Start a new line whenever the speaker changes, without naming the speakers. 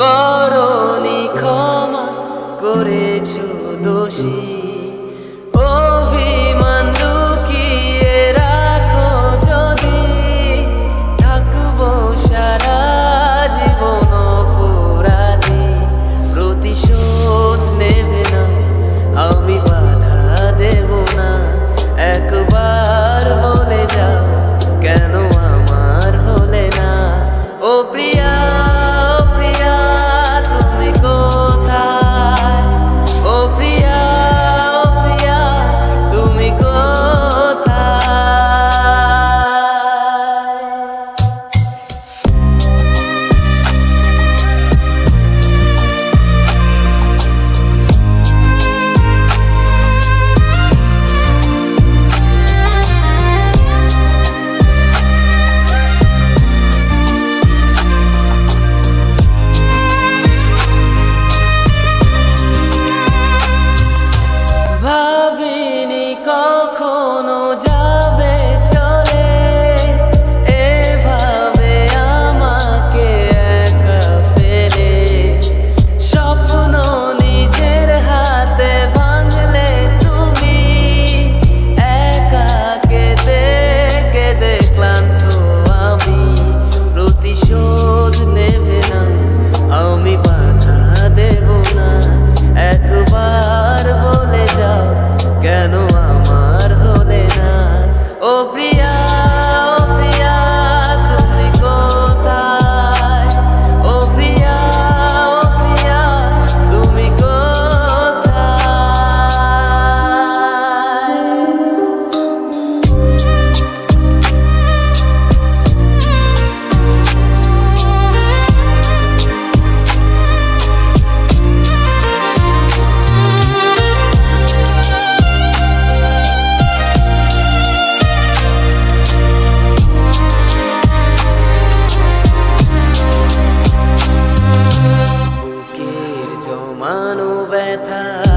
করনি ক্ষমা করেছো দোষী অভিমান লুকিয়ে রাখো যদি থাকবো সারা জীবন অপরাধী প্রতিশোধ নেবে না আমি বাধা দেব না একবার বলে যাও কেন আমার হলে না ও প্রিয়া কখনো যাবে চলে এভাবে আমাকে একা ফেলে স্বপ্ন নিজের হাতে ভাঙলে তুমি একা কেঁদে কেঁদে ক্লান্ত আমি প্রতিশোধ নেবে না আমি বাধা দেব না একবার বলে যাও কেন আমার হলে না ও প্রিয়া তুমি কোথায় ও প্রিয়া তুমি জমানো ব্যথা